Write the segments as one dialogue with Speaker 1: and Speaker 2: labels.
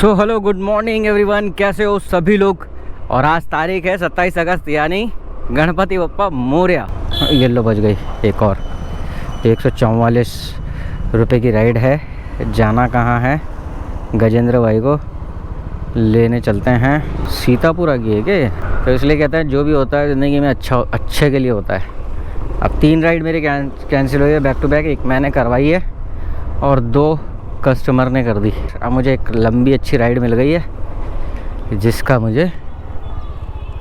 Speaker 1: So hello good morning everyone, कैसे हो सभी लोग। और आज तारीख है 27 अगस्त यानी गणपति बप्पा मोरया। येलो बज गई एक और 144 रुपये की राइड है। जाना कहाँ है? गजेंद्र भाई को लेने चलते हैं। सीतापुरा की है क्या? तो इसलिए कहते हैं जो भी होता है ज़िंदगी में अच्छे के लिए होता है। अब 3 राइड मेरी कैंसिल हुई है बैक टू बैक। एक मैंने करवाई है और 2 कस्टमर ने कर दी। अब मुझे एक लंबी अच्छी राइड मिल गई है जिसका मुझे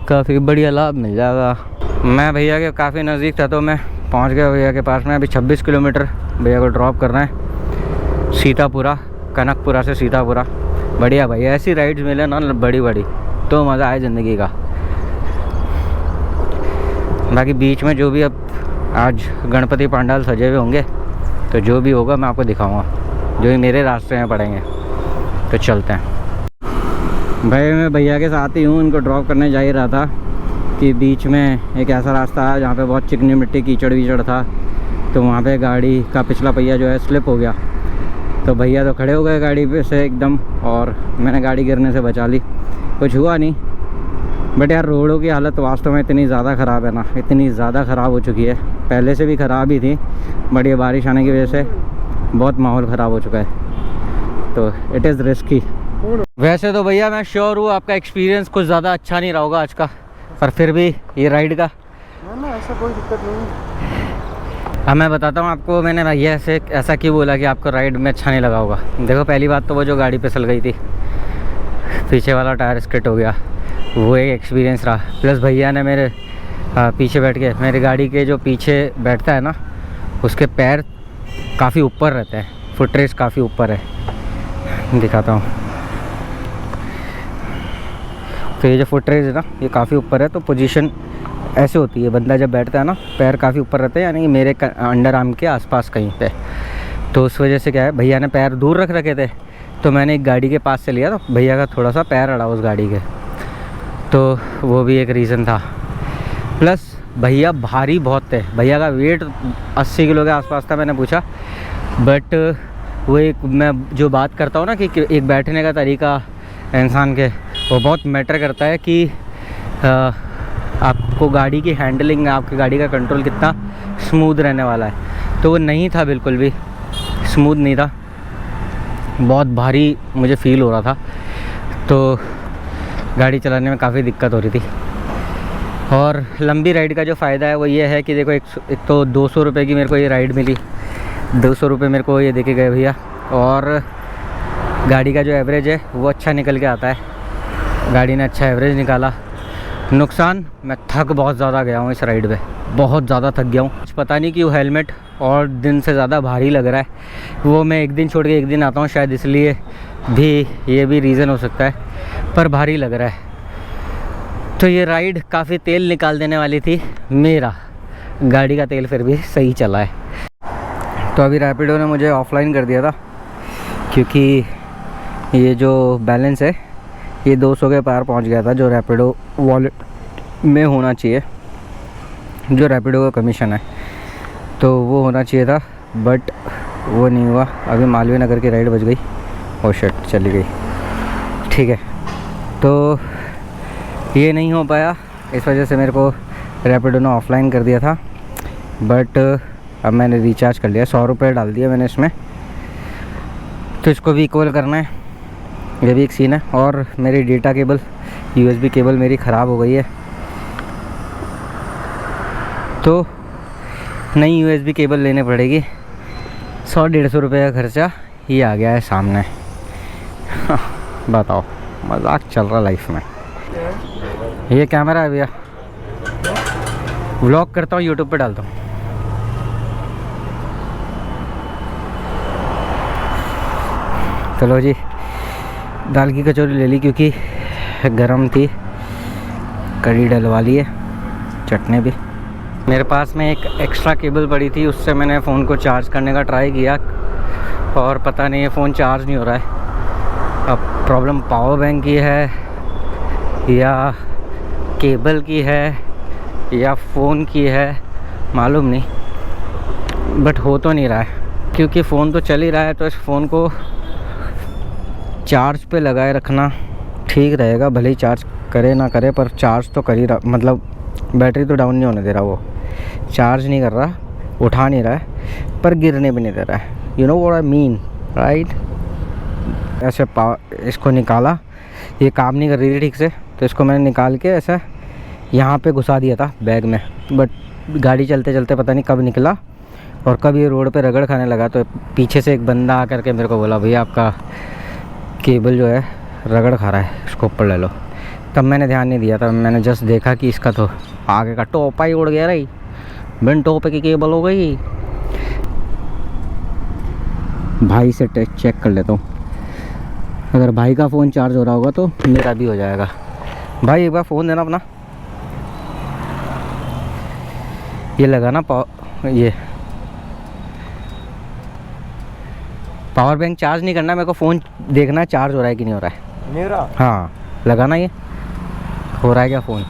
Speaker 1: काफ़ी बढ़िया लाभ मिल जाएगा। मैं भैया के काफ़ी नज़दीक था तो मैं पहुंच गया भैया के पास में। अभी 26 किलोमीटर भैया को ड्रॉप करना है सीतापुरा, कनकपुरा से सीतापुरा। बढ़िया भैया, ऐसी राइड्स मिले ना बड़ी बड़ी तो मज़ा आए ज़िंदगी का। बाकी बीच में जो भी अब आज गणपति पंडाल सजे हुए होंगे तो जो भी होगा मैं आपको दिखाऊंगा, जो ही मेरे रास्ते में पड़ेंगे। तो चलते हैं भाई। मैं भैया के साथ ही हूँ, इनको ड्रॉप करने जा ही रहा था कि बीच में एक ऐसा रास्ता है जहाँ पे बहुत चिकनी मिट्टी कीचड़ वीचड़ था। तो वहाँ पे गाड़ी का पिछला पहिया जो है स्लिप हो गया। तो भैया तो खड़े हो गए गाड़ी पे से एकदम, और मैंने गाड़ी गिरने से बचा ली। कुछ हुआ नहीं, बट यार रोडों की हालत वास्तव में इतनी ज़्यादा ख़राब है ना, इतनी ज़्यादा ख़राब हो चुकी है। पहले से भी ख़राब ही थी, बट ये बारिश आने की वजह से बहुत माहौल ख़राब हो चुका है। तो इट इज़ रिस्की। वैसे तो भैया मैं श्योर हूँ आपका एक्सपीरियंस कुछ ज़्यादा अच्छा नहीं रहा होगा आज का, पर फिर भी ये राइड का
Speaker 2: ना ऐसा कोई दिक्कत नहीं है।
Speaker 1: अब मैं बताता हूँ आपको। मैंने भैया से ऐसा क्यों बोला कि आपको राइड में अच्छा नहीं लगा होगा। देखो पहली बात तो वो जो गाड़ी फिसल गई थी, पीछे वाला टायर स्किट हो गया, वो एक एक्सपीरियंस रहा। प्लस भैया ने मेरे पीछे बैठ के, मेरी गाड़ी के जो पीछे बैठता है ना, उसके पैर काफ़ी ऊपर रहते हैं, फुट रेस्ट काफ़ी ऊपर है। दिखाता हूँ। तो ये जो फुट रेस्ट है ना, ये काफ़ी ऊपर है। तो पोजीशन ऐसे होती है, बंदा जब बैठता है ना पैर काफ़ी ऊपर रहते हैं, यानी कि मेरे अंडर आर्म के आसपास कहीं पे। तो उस वजह से क्या है, भैया ने पैर दूर रख रखे थे तो मैंने एक गाड़ी के पास से लिया, तो भैया का थोड़ा सा पैर अड़ा उस गाड़ी के। तो वो भी एक रीज़न था। प्लस भैया भारी बहुत थे, भैया का वेट 80 किलो के आसपास था। मैंने पूछा, बट वो एक मैं जो बात करता हूँ ना कि एक बैठने का तरीका इंसान के, वो बहुत मैटर करता है कि आपको गाड़ी की हैंडलिंग, आपकी गाड़ी का कंट्रोल कितना स्मूथ रहने वाला है। तो वो नहीं था, बिल्कुल भी स्मूथ नहीं था, बहुत भारी मुझे फ़ील हो रहा था। तो गाड़ी चलाने में काफ़ी दिक्कत हो रही थी। और लंबी राइड का जो फ़ायदा है वो ये है कि देखो एक तो 200 रुपये की मेरे को ये राइड मिली। 200 रुपये मेरे को ये देके गए भैया। और गाड़ी का जो एवरेज है वो अच्छा निकल के आता है, गाड़ी ने अच्छा एवरेज निकाला। नुकसान, मैं थक बहुत ज़्यादा गया हूँ इस राइड पे, बहुत ज़्यादा थक गया हूँ। पता नहीं क्यों हेलमेट और दिन से ज़्यादा भारी लग रहा है। वो मैं एक दिन छोड़ के एक दिन आता हूँ, शायद इसलिए भी ये भी रीज़न हो सकता है, पर भारी लग रहा है। तो ये राइड काफ़ी तेल निकाल देने वाली थी मेरा, गाड़ी का तेल फिर भी सही चला है। तो अभी रैपिडो ने मुझे ऑफलाइन कर दिया था क्योंकि ये जो बैलेंस है ये 200 के पार पहुंच गया था, जो रैपिडो वॉलेट में होना चाहिए, जो रैपिडो का कमीशन है तो वो होना चाहिए था, बट वो नहीं हुआ। अभी मालवीय नगर की राइड बच गई, ओ शिट चली गई। ठीक है, तो ये नहीं हो पाया, इस वजह से मेरे को रैपिडो ने ऑफलाइन कर दिया था। बट अब मैंने रिचार्ज कर लिया, 100 रुपये डाल दिया मैंने इसमें। तो इसको भी इक्वल करना है, ये भी एक सीन है। और मेरी डेटा केबल, USB केबल मेरी ख़राब हो गई है, तो नई USB केबल लेने पड़ेगी। 100-150 रुपये का खर्चा ये आ गया है सामने। बताओ, मजाक चल रहा लाइफ में। ये कैमरा है भैया, व्लॉग करता हूँ, यूट्यूब पे डालता हूँ। चलो जी, दाल की कचौरी ले ली क्योंकि गरम थी, कड़ी डलवा ली है, चटनी भी। मेरे पास में एक एक्स्ट्रा केबल पड़ी थी, उससे मैंने फ़ोन को चार्ज करने का ट्राई किया और पता नहीं, ये फ़ोन चार्ज नहीं हो रहा है। अब प्रॉब्लम पावर बैंक की है या केबल की है या फ़ोन की है, मालूम नहीं, बट हो तो नहीं रहा है। क्योंकि फ़ोन तो चल ही रहा है, तो इस फ़ोन को चार्ज पे लगाए रखना ठीक रहेगा, भले ही चार्ज करे ना करे, पर चार्ज तो कर ही रहा, मतलब बैटरी तो डाउन नहीं होने दे रहा, वो चार्ज नहीं कर रहा, उठा नहीं रहा है, पर गिरने भी नहीं दे रहा है। You know what I mean, right. ऐसे इसको निकाला, ये काम नहीं कर रही थी ठीक से, तो इसको मैंने निकाल के ऐसा यहाँ पे घुसा दिया था बैग में, बट गाड़ी चलते चलते पता नहीं कब निकला और कब ये रोड पे रगड़ खाने लगा। तो पीछे से एक बंदा आकर के मेरे को बोला, भैया आपका केबल जो है रगड़ खा रहा है, इसको ऊपर ले लो। तब मैंने ध्यान नहीं दिया था, मैंने जस्ट देखा कि इसका तो आगे का टोपा ही उड़ गया रही, बिन टोपे की केबल हो गई। भाई से टेस्ट चेक कर लेता हूँ, अगर भाई का फ़ोन चार्ज हो रहा होगा तो मेरा भी हो जाएगा। भाई एक बार फ़ोन देना अपना, ये लगा ना ये पावर बैंक चार्ज नहीं करना, मेरे को फ़ोन देखना है चार्ज हो रहा है कि नहीं हो रहा है।
Speaker 2: नहीं हो रहा?
Speaker 1: हाँ लगाना, ये हो रहा है क्या फ़ोन।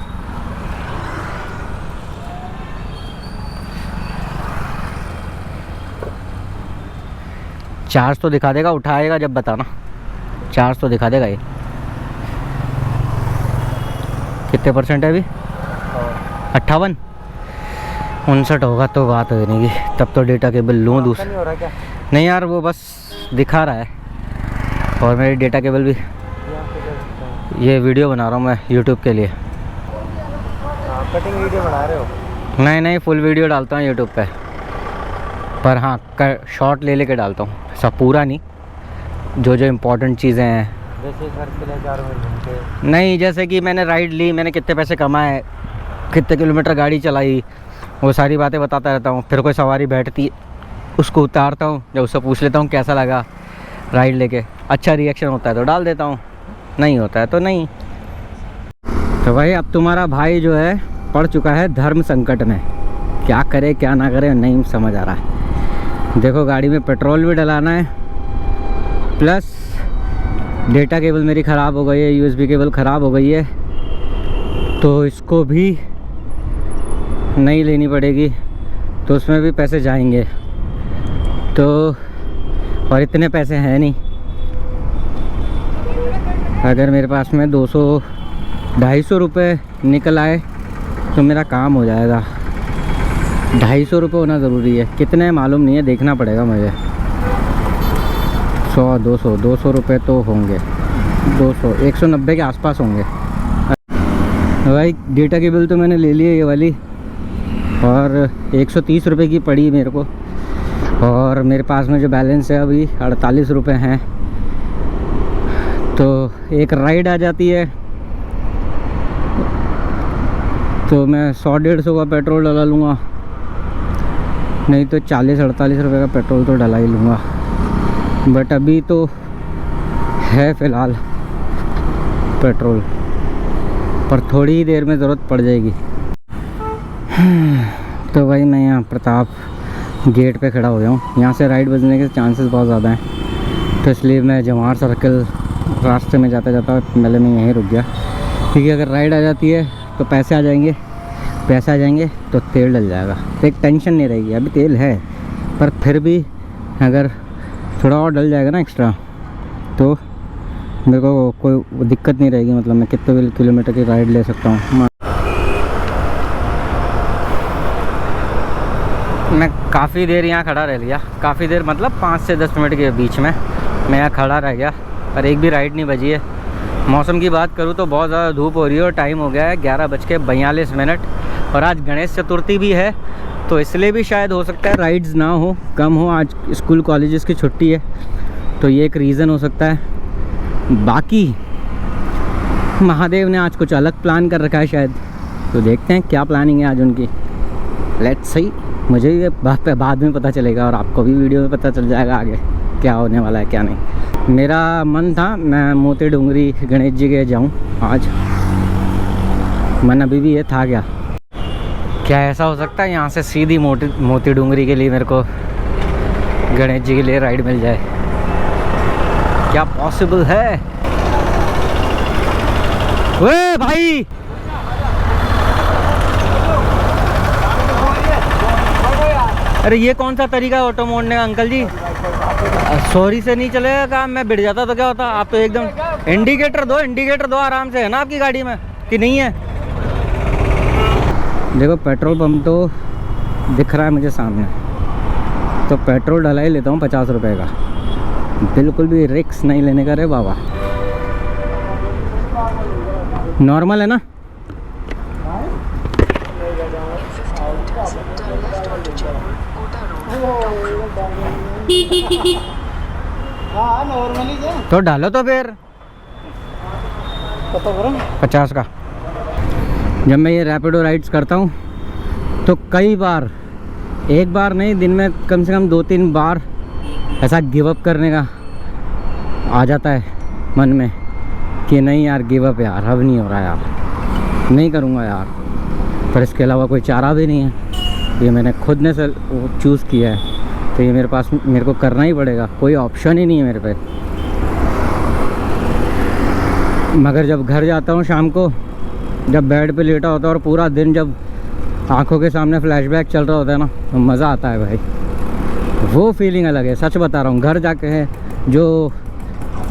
Speaker 1: चार्ज तो दिखा देगा, उठाएगा जब बताना, चार्ज तो दिखा देगा। ये कितने % है अभी? 58 59 होगा तो बात हो नहीं की, तब तो डेटा केबल लूँ दूसरा।
Speaker 2: नहीं हो रहा क्या?
Speaker 1: नहीं यार, वो बस दिखा रहा है, और मेरी डेटा केबल भी, ये वीडियो बना रहा हूँ मैं यूट्यूब के लिए।
Speaker 2: कटिंग वीडियो बना रहे हो?
Speaker 1: नहीं नहीं, फुल वीडियो डालता हूँ यूट्यूब पे, पर हाँ शॉर्ट ले लेके डालता हूँ, सब पूरा नहीं, जो जो इम्पोर्टेंट चीज़ें हैं।
Speaker 2: जैसे घर के लिए 4 घंटे
Speaker 1: नहीं, जैसे कि मैंने राइड ली, मैंने कितने पैसे कमाए, कितने किलोमीटर गाड़ी चलाई, वो सारी बातें बताता रहता हूँ। फिर कोई सवारी बैठती उसको उतारता हूँ, जब उससे पूछ लेता हूँ कैसा लगा राइड लेके, अच्छा रिएक्शन होता है तो डाल देता हूँ, नहीं होता है तो नहीं। तो भाई अब तुम्हारा भाई जो है पड़ चुका है धर्म संकट में, क्या करे क्या ना करे नहीं समझ आ रहा है। देखो गाड़ी में पेट्रोल भी डलाना है, प्लस डेटा केबल मेरी ख़राब हो गई है, USB केबल ख़राब हो गई है, तो इसको भी नई लेनी पड़ेगी, तो उसमें भी पैसे जाएंगे। तो और इतने पैसे हैं नहीं, अगर मेरे पास में 200-250 रुपये निकल आए तो मेरा काम हो जाएगा। 250 रुपये होना ज़रूरी है, कितने मालूम नहीं है, देखना पड़ेगा मुझे। 100-200 रुपये तो होंगे, 190 के आसपास होंगे। भाई डेटा केबल तो मैंने ले ली है ये वाली, और 130 रुपये की पड़ी मेरे को, और मेरे पास में जो बैलेंस है अभी 48 रुपये हैं। तो एक राइड आ जाती है तो मैं 100-150 का पेट्रोल डला लूँगा, नहीं तो 40-48 रुपये का पेट्रोल तो डला ही लूँगा। बट अभी तो है फ़िलहाल पेट्रोल, पर थोड़ी ही देर में ज़रूरत पड़ जाएगी। तो भाई मैं यहाँ प्रताप गेट पे खड़ा हो गया हूँ, यहाँ से राइड बजने के चांसेस बहुत ज़्यादा हैं, तो इसलिए मैं जवाहर सर्कल रास्ते में जाता जाता पहले मैं यहीं रुक गया, क्योंकि अगर राइड आ जाती है तो पैसे आ जाएंगे तो तेल डल जाएगा, तो एक टेंशन नहीं रहेगी। अभी तेल है, पर फिर भी अगर थोड़ा और डल जाएगा ना एक्स्ट्रा, तो मेरे को कोई दिक्कत नहीं रहेगी, मतलब मैं कितने भी किलोमीटर की राइड ले सकता हूँ। मैं काफ़ी देर यहाँ खड़ा रह लिया, काफ़ी देर मतलब 5 से 10 मिनट के बीच में मैं यहाँ खड़ा रह गया, पर एक भी राइड नहीं बजी है। मौसम की बात करूँ तो बहुत ज़्यादा धूप हो रही है, और टाइम हो गया है 11:42, और आज गणेश चतुर्थी भी है, तो इसलिए भी शायद हो सकता है राइड्स ना हो, कम हो। आज स्कूल कॉलेजेस की छुट्टी है, तो ये एक रीज़न हो सकता है। बाकी महादेव ने आज कुछ अलग प्लान कर रखा है शायद, तो देखते हैं क्या प्लानिंग है आज उनकी। लेट्स सी, मुझे ये बाद में पता चलेगा, और आपको भी वीडियो में पता चल जाएगा आगे क्या होने वाला है क्या नहीं। मेरा मन था मैं मोती डूंगरी गणेश जी के जाऊं आज, मन अभी भी ये था। क्या ऐसा हो सकता है यहाँ से सीधी मोती डूंगरी के लिए मेरे को गणेश जी के लिए राइड मिल जाए? क्या पॉसिबल है? ओए भाई, अरे ये कौन सा तरीका है ऑटो मोड़ने का अंकल जी? सॉरी से नहीं चलेगा काम, मैं बिड़ जाता तो क्या होता। आप तो एकदम इंडिकेटर दो आराम से, है ना आपकी गाड़ी में कि नहीं है। देखो पेट्रोल पंप तो दिख रहा है मुझे सामने, तो पेट्रोल डला ही लेता हूँ 50 रुपये का, बिल्कुल भी रिक्स नहीं लेने का रे बाबा। नॉर्मल है ना।
Speaker 2: हाँ नॉर्मली
Speaker 1: तो डालो तो फिर 50 का। जब मैं ये रैपिडो राइड्स करता हूँ तो कई बार, एक बार नहीं, दिन में कम से कम 2-3 बार ऐसा गिव अप करने का आ जाता है मन में कि नहीं यार गिव अप यार, अब नहीं हो रहा यार, नहीं करूँगा यार। पर इसके अलावा कोई चारा भी नहीं है, ये मैंने खुद ने चूज़ किया है, तो ये मेरे को करना ही पड़ेगा, कोई ऑप्शन ही नहीं है मेरे पे। मगर जब घर जाता हूँ शाम को, जब बेड पे लेटा होता है और पूरा दिन जब आंखों के सामने फ्लैशबैक चल रहा होता है ना, तो मज़ा आता है भाई, वो फीलिंग अलग है। सच बता रहा हूँ, घर जाके है जो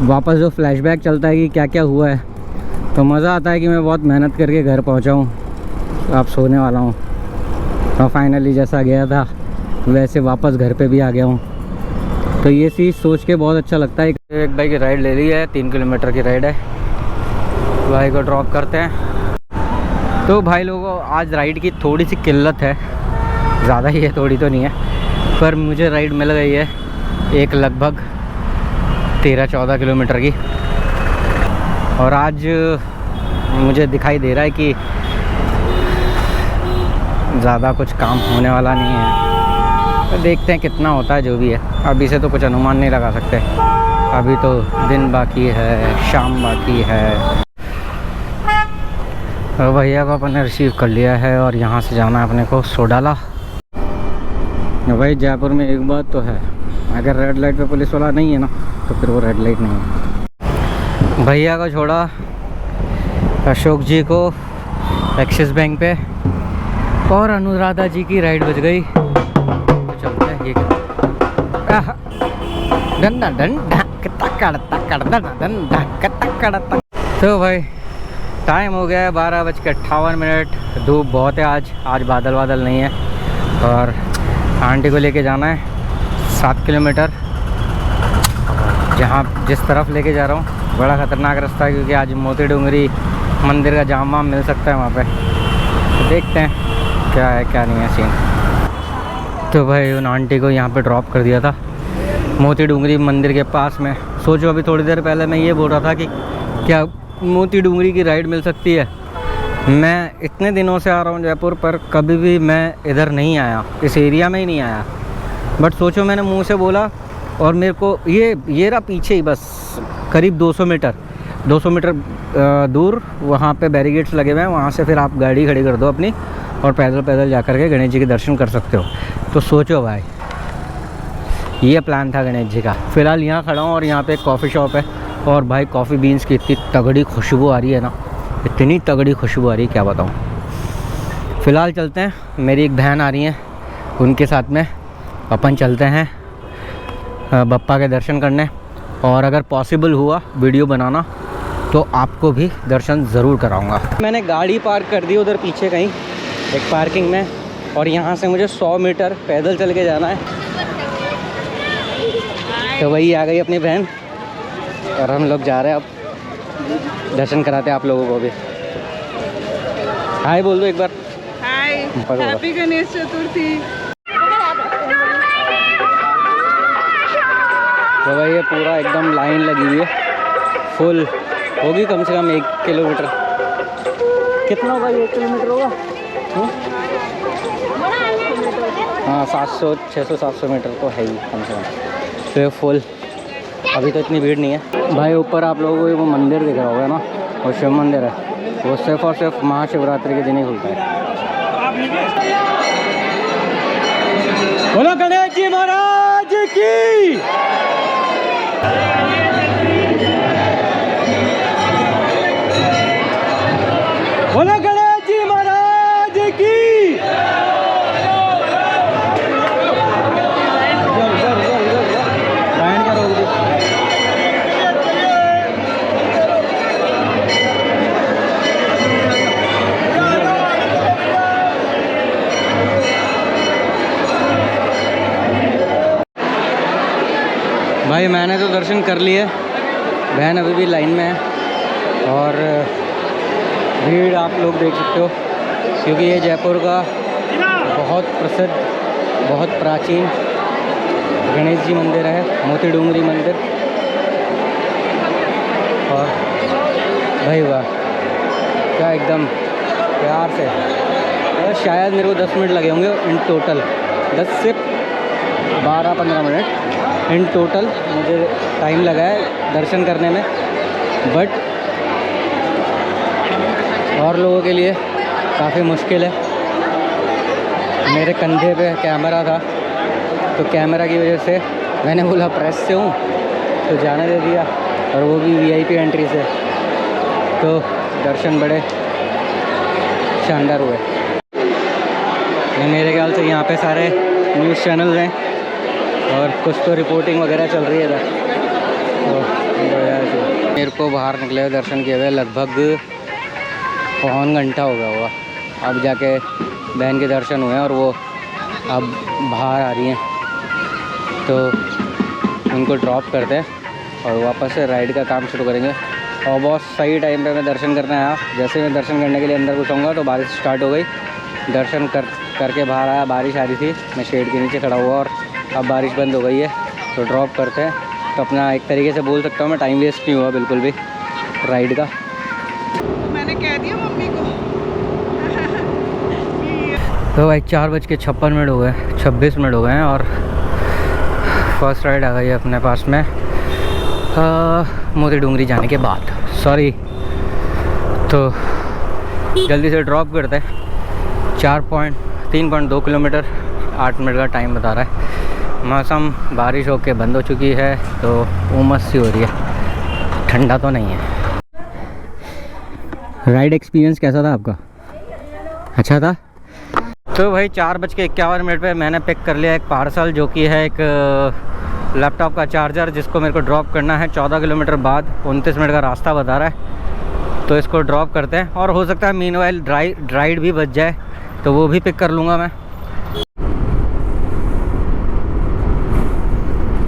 Speaker 1: वापस जो फ्लैशबैक चलता है कि क्या क्या हुआ है, तो मज़ा आता है कि मैं बहुत मेहनत करके घर पहुँचा हूँ, अब सोने वाला हूँ और फाइनली जैसा गया था वैसे वापस घर पे भी आ गया हूँ। तो ये चीज़ सोच के बहुत अच्छा लगता है। एक भाई की राइड ले ली है, 3 किलोमीटर की राइड है, भाई को ड्रॉप करते हैं। तो भाई लोगों आज राइड की थोड़ी सी किल्लत है, ज़्यादा ही है, थोड़ी तो नहीं है, पर मुझे राइड मिल गई है एक लगभग 13-14 किलोमीटर की। और आज मुझे दिखाई दे रहा है कि ज़्यादा कुछ काम होने वाला नहीं है, तो देखते हैं कितना होता है जो भी है। अभी से तो कुछ अनुमान नहीं लगा सकते, अभी तो दिन बाकी है, शाम बाकी है। और भैया को अपने रिसीव कर लिया है और यहाँ से जाना है अपने को सोडाला। भाई जयपुर में एक बात तो है, अगर रेड लाइट पे पुलिस वाला नहीं है ना तो फिर वो रेड लाइट नहीं है। भैया को छोड़ा अशोक जी को एक्सिस बैंक पे, और अनुराधा जी की राइड बज गई, तो चलते हैं। ये तो भाई टाइम हो गया है 12:58। धूप बहुत है आज बादल नहीं है। और आंटी को लेके जाना है 7 किलोमीटर, जिस तरफ लेके जा रहा हूँ बड़ा ख़तरनाक रास्ता है, क्योंकि आज मोती डूंगरी मंदिर का जाम वाम मिल सकता है वहाँ पे, तो देखते हैं क्या है क्या नहीं है सीन। तो भाई उन आंटी को यहाँ पे ड्रॉप कर दिया था मोती डूंगरी मंदिर के पास में। सोचो अभी थोड़ी देर पहले मैं ये बोल रहा था कि क्या मोती डूंगरी की राइड मिल सकती है। मैं इतने दिनों से आ रहा हूँ जयपुर, पर कभी भी मैं इधर नहीं आया, इस एरिया में ही नहीं आया। बट सोचो मैंने मुंह से बोला और मेरे को ये रहा पीछे ही, बस करीब 200 मीटर दूर वहाँ पे बैरिकेड्स लगे हुए हैं, वहाँ से फिर आप गाड़ी खड़ी कर दो अपनी और पैदल जा कर के गणेश जी के दर्शन कर सकते हो। तो सोचो भाई, ये प्लान था गणेश जी का। फ़िलहाल यहाँ खड़ा हूँ और यहाँ पे एक कॉफ़ी शॉप है, और भाई कॉफ़ी बीन्स की इतनी तगड़ी खुशबू आ रही है ना, इतनी तगड़ी खुशबू आ रही है क्या बताऊँ। फ़िलहाल चलते हैं, मेरी एक बहन आ रही है, उनके साथ में अपन चलते हैं बप्पा के दर्शन करने। और अगर पॉसिबल हुआ वीडियो बनाना तो आपको भी दर्शन ज़रूर कराऊंगा। मैंने गाड़ी पार्क कर दी उधर पीछे कहीं एक पार्किंग में, और यहाँ से मुझे 100 मीटर पैदल चल के जाना है। तो वही आ गई अपनी बहन और हम लोग जा रहे हैं अब दर्शन कराते हैं आप लोगों को भी। हाय बोल दो एक बार।
Speaker 3: हाय, हैप्पी गणेश चतुर्थी।
Speaker 1: तो भाई ये पूरा एकदम लाइन लगी हुई है, फुल होगी कम से कम 1 किलोमीटर। कितना होगा ये 1 किलोमीटर होगा? हाँ 600-700 मीटर तो है ही कम से कम। तो फुल अभी तो इतनी भीड़ नहीं है। भाई ऊपर आप लोगों को वो मंदिर दिख रहा होगा ना, वो शिव मंदिर है, वो सिर्फ और सिर्फ महाशिवरात्रि के दिन ही खुलता है। बोलो गणेश जी महाराज की। बोलो गणेश जी महाराज की। भाई मैंने तो दर्शन कर लिए, बहन अभी भी लाइन में है और भीड़ आप लोग देख सकते हो, क्योंकि ये जयपुर का बहुत प्रसिद्ध, बहुत प्राचीन गणेश जी मंदिर है, मोती डूंगरी मंदिर। और भाई वाह, क्या एकदम प्यार से, और शायद मेरे को 10 मिनट लगे होंगे इन टोटल, 10 से 12-15 मिनट इन टोटल मुझे टाइम लगा है दर्शन करने में। बट और लोगों के लिए काफ़ी मुश्किल है। मेरे कंधे पे कैमरा था, तो कैमरा की वजह से मैंने बोला प्रेस से हूँ तो जाने दे दिया, और वो भी वीआईपी एंट्री से, तो दर्शन बड़े शानदार हुए। मेरे ख्याल से यहाँ पे सारे न्यूज़ चैनल हैं और कुछ तो रिपोर्टिंग वगैरह चल रही है इधर। तो मेरे को बाहर निकले हुए दर्शन किए हुए लगभग 1 घंटा हो गया होगा। अब जाके बहन के दर्शन हुए हैं और वो अब बाहर आ रही हैं, तो उनको ड्रॉप करते हैं और वापस से राइड का काम शुरू करेंगे। और बहुत सही टाइम पे मैं दर्शन करने आया। जैसे मैं दर्शन करने के लिए अंदर घुसूँगा तो बारिश स्टार्ट हो गई। दर्शन करके बाहर आया, बारिश आ रही थी, मैं शेड के नीचे खड़ा हुआ और अब बारिश बंद हो गई है, तो ड्रॉप करते हैं। तो अपना एक तरीके से बोल सकता हूँ मैं टाइम वेस्ट नहीं हुआ बिल्कुल भी राइड का।
Speaker 3: मैंने कह दिया मम्मी को।
Speaker 1: तो भाई 4:56 हो गए, 26 मिनट हो गए हैं और फर्स्ट राइड आ गई है अपने पास में मोती डूंगरी जाने के बाद। सॉरी, तो जल्दी से ड्रॉप करते हैं। 3.2 किलोमीटर 8 मिनट का टाइम बता रहा है। मौसम बारिश होके बंद हो चुकी है, तो उमस सी हो रही है, ठंडा तो नहीं है। राइड एक्सपीरियंस कैसा था आपका? अच्छा था। तो भाई 4:51 पे मैंने पिक कर लिया एक पार्सल, जो कि है एक लैपटॉप का चार्जर, जिसको मेरे को ड्रॉप करना है 14 किलोमीटर बाद। 29 मिनट का रास्ता बता रहा है, तो इसको ड्रॉप करते हैं। और हो सकता है मीनवाइल राइड भी बच जाए, तो वो भी पिक कर लूँगा मैं।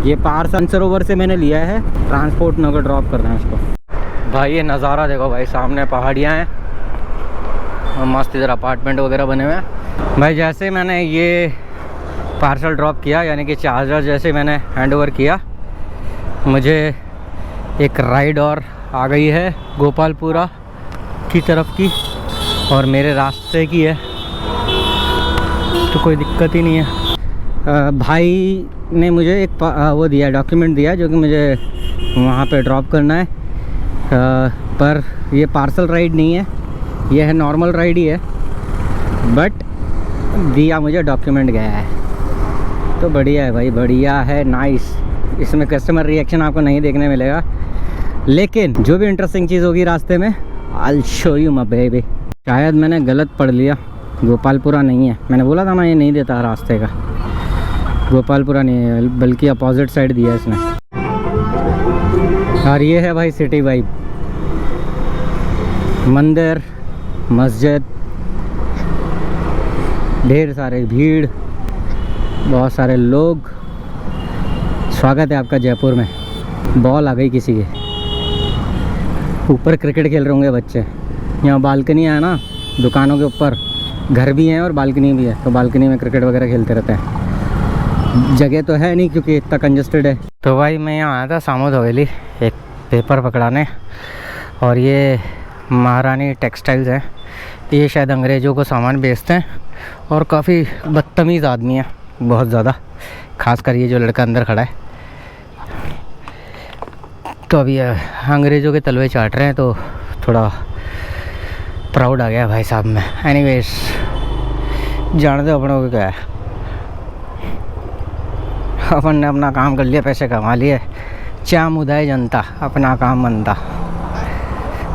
Speaker 1: ये पार्सल सरोवर से मैंने लिया है, ट्रांसपोर्ट नगर ड्रॉप करना है इसको। भाई ये नज़ारा देखो भाई, सामने पहाड़ियाँ हैं और मस्त इधर अपार्टमेंट वगैरह बने हुए हैं। भाई जैसे मैंने ये पार्सल ड्रॉप किया, यानी कि चार्जर जैसे मैंने हैंड ओवर किया, मुझे एक राइड और आ गई है गोपालपुरा की तरफ की, और मेरे रास्ते की है, तो कोई दिक्कत ही नहीं है। भाई ने मुझे एक वो दिया, डॉक्यूमेंट दिया, जो कि मुझे वहाँ पे ड्रॉप करना है। पर ये पार्सल राइड नहीं है, ये है नॉर्मल राइड ही है, बट दिया मुझे डॉक्यूमेंट गया है, तो बढ़िया है भाई, बढ़िया है, नाइस। इसमें कस्टमर रिएक्शन आपको नहीं देखने मिलेगा, लेकिन जो भी इंटरेस्टिंग चीज़ होगी रास्ते में, I show you my baby. शायद मैंने गलत पढ़ लिया, गोपालपुरा नहीं है। मैंने बोला था ना ये नहीं देता रास्ते का, गोपालपुरा नहीं है, बल्कि अपोजिट साइड दिया इसने। और ये है भाई सिटी वाइब, मंदिर, मस्जिद, ढेर सारे भीड़, बहुत सारे लोग। स्वागत है आपका जयपुर में। बॉल आ गई किसी के ऊपर, क्रिकेट खेल रहे होंगे बच्चे। यहाँ बालकनी है ना, दुकानों के ऊपर घर भी हैं और बालकनी भी है, तो बालकनी में क्रिकेट वगैरह खेलते रहते हैं। जगह तो है नहीं क्योंकि इतना कंजस्टेड है। तो भाई मैं यहाँ आया था सामोद हवेली एक पेपर पकड़ाने, और ये महारानी टेक्सटाइल्स है। ये शायद अंग्रेज़ों को सामान बेचते हैं, और काफ़ी बदतमीज़ आदमी है, बहुत ज़्यादा, खासकर ये जो लड़का अंदर खड़ा है। तो अभी अंग्रेज़ों के तलवे चाट रहे हैं, तो थोड़ा प्राउड आ गया भाई साहब में। एनीवेज जान दो, अपनों को क्या है, अपन ने अपना काम कर लिया, पैसे कमा लिए, चा मुदाए जनता, अपना काम बनता।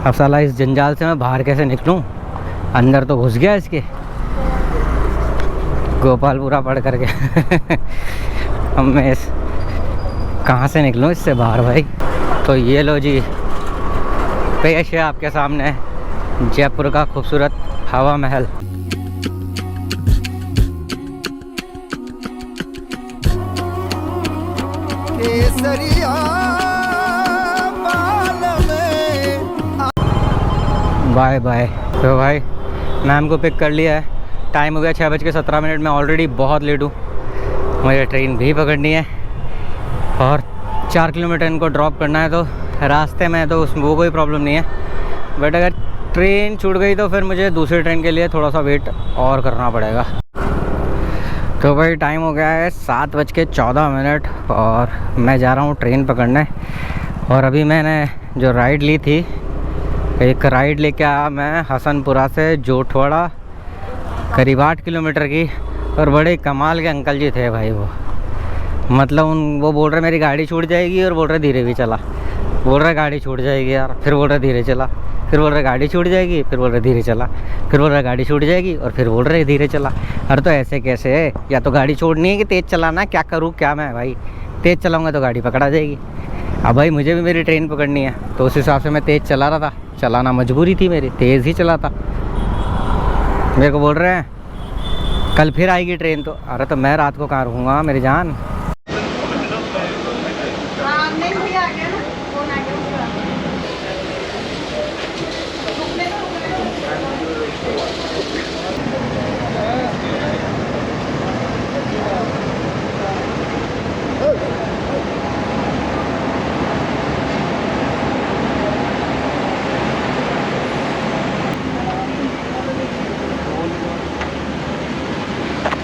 Speaker 1: अब साला इस जंजाल से मैं बाहर कैसे निकलूं? अंदर तो घुस गया इसके, गोपालपुरा पढ़ करके। अब मैं कहाँ से निकलूं इससे बाहर भाई? तो ये लो जी, पेश है आपके सामने जयपुर का खूबसूरत हवा महल।
Speaker 2: केसरिया बाल में।
Speaker 1: Bye bye. तो भाई मैम को पिक कर लिया है, टाइम हो गया 6:17। मैं ऑलरेडी बहुत लेट हूँ। मुझे ट्रेन भी पकड़नी है और 4 किलोमीटर इनको ड्रॉप करना है, तो रास्ते में तो वो कोई प्रॉब्लम नहीं है, बट अगर ट्रेन छूट गई तो फिर मुझे दूसरी ट्रेन के लिए थोड़ा सा वेट और करना पड़ेगा। तो भाई टाइम हो गया है 7:14 और मैं जा रहा हूँ ट्रेन पकड़ने। और अभी मैंने जो राइड ली थी, एक राइड लेके आया मैं हसनपुरा से जोटवाड़ा, करीब 8 किलोमीटर की। और बड़े कमाल के अंकल जी थे भाई वो, मतलब वो बोल रहे मेरी गाड़ी छूट जाएगी और बोल रहे धीरे भी चला, बोल रहे गाड़ी छूट जाएगी यार, फिर बोल रहे धीरे चला, फिर बोल रहे गाड़ी छूट जाएगी, फिर बोल रहे धीरे चला, फिर बोल रहे गाड़ी छूट जाएगी और फिर बोल रहे धीरे चला। अरे तो ऐसे कैसे है? या तो गाड़ी छोड़नी है कि तेज़ चलाना है? क्या करूँ क्या मैं भाई? तेज़ चलाऊँगा तो गाड़ी पकड़ा जाएगी। अब भाई मुझे भी मेरी ट्रेन पकड़नी है, तो उस हिसाब से मैं तेज़ चला रहा था, चलाना मजबूरी थी मेरी, तेज़ ही चलाता। मेरे को बोल रहे हैं कल फिर आएगी ट्रेन, तो अरे तो मैं रात को कहाँ रुकूँगा मेरी जान।
Speaker 3: नहीं भैया आ गया ना, फोन आ गया उसका। रुकने दो,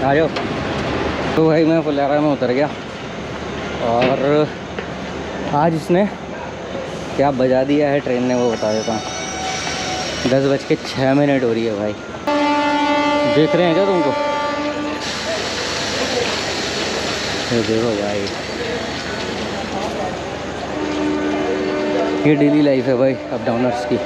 Speaker 1: आ जाओ। तो भाई मैं फुलेरा में उतर गया और आज इसने क्या बजा दिया है ट्रेन ने वो बता देता हूँ। 10:06 हो रही है भाई, देख रहे हैं क्या तुमको? ये देखो भाई, ये डेली लाइफ है भाई अप डाउनर्स की।